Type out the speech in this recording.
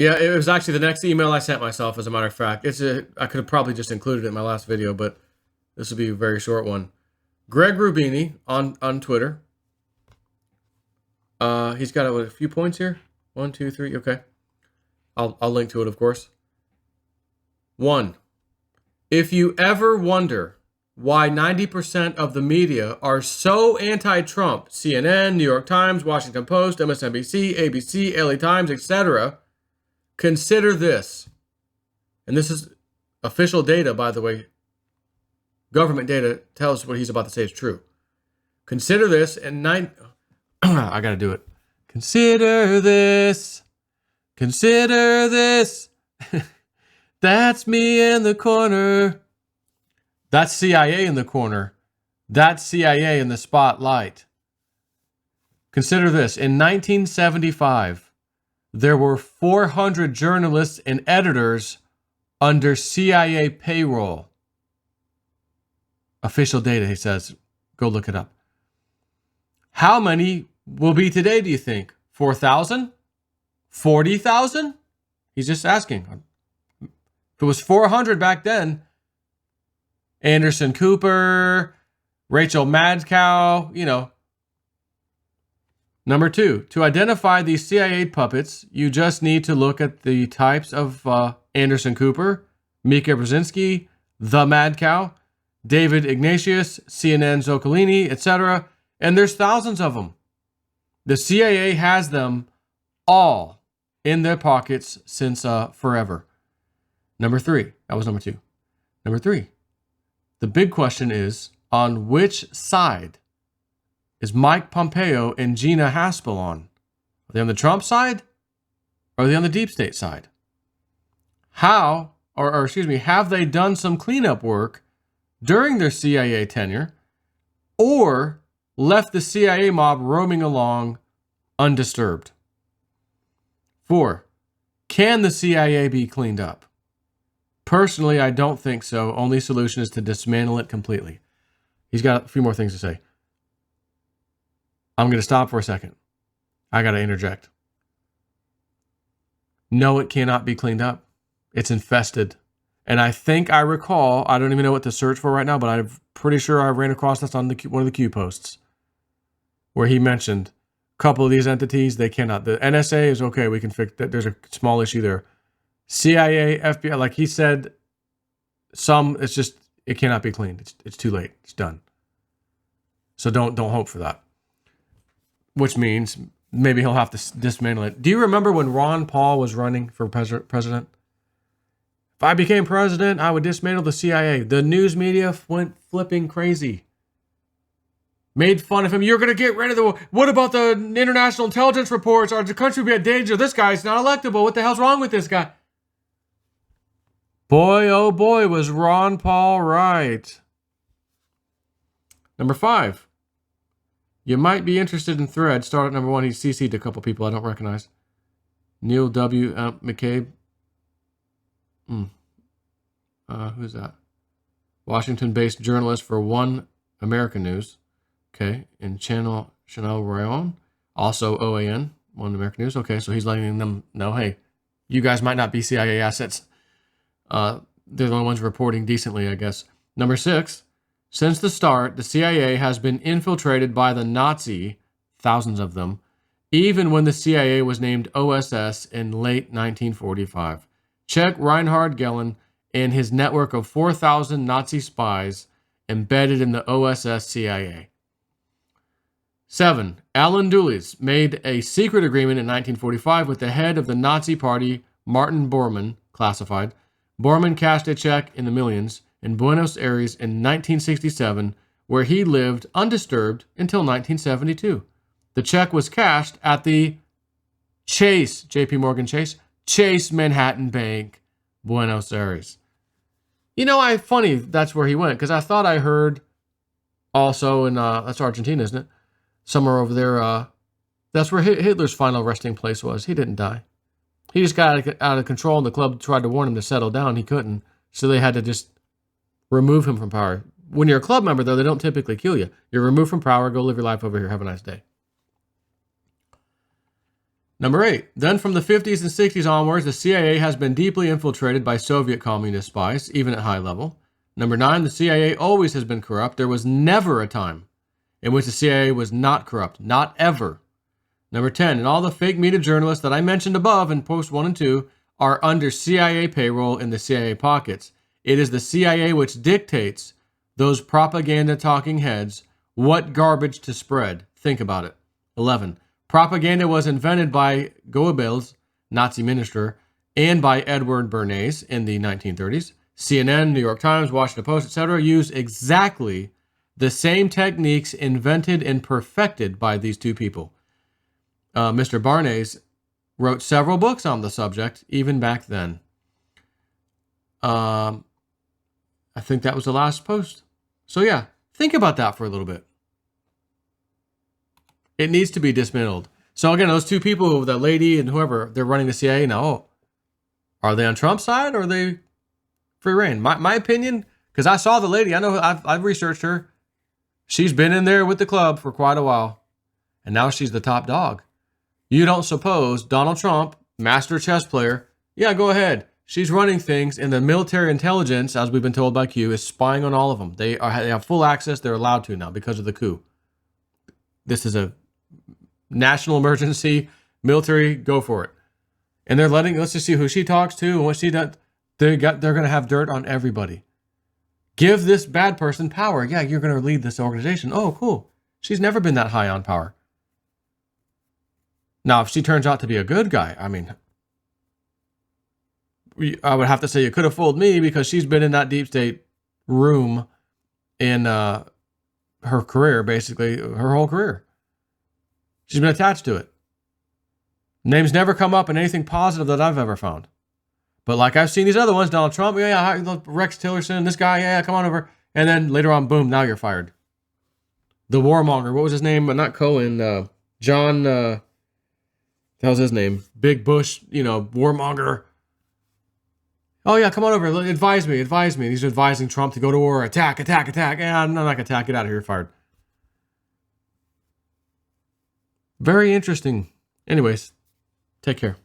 Yeah, it was actually the next email I sent myself, as a matter of fact. I could have probably just included it in my last video, but this will be a very short one. Greg Rubini on Twitter. He's got a few points here. 1, 2, 3. Okay. I'll link to it, of course. 1. If you ever wonder why 90% of the media are so anti-Trump, CNN, New York Times, Washington Post, MSNBC, ABC, LA Times, etc., consider this. And this is official data, by the way. Government data tells what he's about to say is true. Consider this, and I gotta do it. Consider this. Consider this. That's me in the corner. That's CIA in the corner. That's CIA in the spotlight. Consider this. In 1975, there were 400 journalists and editors under CIA payroll. Official data, he says. Go look it up. How many will be today, do you think? 4,000? 40,000? He's just asking. If it was 400 back then, Anderson Cooper, Rachel Madcow, you know. Number 2, to identify these CIA puppets, you just need to look at the types of Anderson Cooper, Mika Brzezinski, The Madcow, David Ignatius, CNN Zoccolini, etc. And there's thousands of them. The CIA has them all in their pockets since forever. Number 3. That was number 2. Number 3. The big question is, on which side is Mike Pompeo and Gina Haspel on? Are they on the Trump side? Or are they on the deep state side? Have they done some cleanup work during their CIA tenure, or left the CIA mob roaming along undisturbed? 4. Can the CIA be cleaned up? Personally, I don't think so. Only solution is to dismantle it completely. He's got a few more things to say. I'm going to stop for a second. I got to interject. No, it cannot be cleaned up. It's infested. And I think I recall, I don't even know what to search for right now, but I'm pretty sure I ran across this on one of the Q posts, where he mentioned a couple of these entities, they cannot. The NSA is okay, we can fix that. There's a small issue there. CIA, FBI, like he said, it cannot be cleaned. It's too late. It's done. So don't hope for that. Which means maybe he'll have to dismantle it. Do you remember when Ron Paul was running for president? If I became president, I would dismantle the CIA. The news media went flipping crazy. Made fun of him. You're going to get rid of what about the international intelligence reports? Our country be at danger. This guy's not electable. What the hell's wrong with this guy? Boy, oh boy, was Ron Paul right. Number 5. You might be interested in Thread. Start at number 1. He CC'd a couple people I don't recognize. Neil W. McCabe. Who's that? Washington-based journalist for One American News. Okay. And Chanel Rayon. Also OAN, One American News. Okay, so he's letting them know, hey, you guys might not be CIA assets. They're the only ones reporting decently, I guess. Number 6. Since the start, the CIA has been infiltrated by the Nazi, thousands of them, even when the CIA was named OSS in late 1945. Check Reinhard Gehlen and his network of 4,000 Nazi spies embedded in the OSS CIA. 7. Alan Dulles made a secret agreement in 1945 with the head of the Nazi Party, Martin Bormann, classified. Bormann cashed a check in the millions in Buenos Aires in 1967, where he lived undisturbed until 1972. The check was cashed at the Chase, JP Morgan Chase Manhattan Bank, Buenos Aires. You know, funny that's where he went, because I thought I heard also in, that's Argentina, isn't it? Somewhere over there, that's where Hitler's final resting place was. He didn't die. He just got out of control, and the club tried to warn him to settle down. He couldn't, so they had to just remove him from power. When you're a club member, though, they don't typically kill you. You're removed from power, go live your life over here, have a nice day. Number 8. Then from the 50s and 60s onwards, the CIA has been deeply infiltrated by Soviet communist spies, even at high level. Number 9. The CIA always has been corrupt. There was never a time in which the CIA was not corrupt. Not ever. Number 10. And all the fake media journalists that I mentioned above in post 1 and 2 are under CIA payroll in the CIA pockets. It is the CIA which dictates those propaganda talking heads what garbage to spread. Think about it. 11. Propaganda was invented by Goebbels, Nazi minister, and by Edward Bernays in the 1930s. CNN, New York Times, Washington Post, etc. use exactly the same techniques invented and perfected by these two people. Mr. Bernays wrote several books on the subject, even back then. I think that was the last post. So yeah, think about that for a little bit. It needs to be dismantled. So again, those two people, that lady and whoever, they're running the CIA now. Are they on Trump's side or are they free reign? My opinion, because I saw the lady. I know I've researched her. She's been in there with the club for quite a while. And now she's the top dog. You don't suppose Donald Trump, master chess player, yeah, go ahead. She's running things, and the military intelligence, as we've been told by Q, is spying on all of them. They have full access. They're allowed to now because of the coup. This is a national emergency. Military, go for it. And they're letting, let's just see who she talks to and what she does. They're going to have dirt on everybody. Give this bad person power. Yeah, you're going to lead this organization. Oh, cool. She's never been that high on power. Now, if she turns out to be a good guy, I mean, I would have to say you could have fooled me because she's been in that deep state room in her career, basically, her whole career. She's been attached to it. Names never come up in anything positive that I've ever found. But like I've seen these other ones, Donald Trump, yeah, Rex Tillerson, this guy, yeah, come on over. And then later on, boom, now you're fired. The warmonger, what was his name? Not Cohen, John, that was his name. Big Bush, warmonger. Oh yeah, come on over, advise me. He's advising Trump to go to war, attack. Yeah, I'm not going to attack, get out of here, you're fired. Very interesting. Anyways, take care.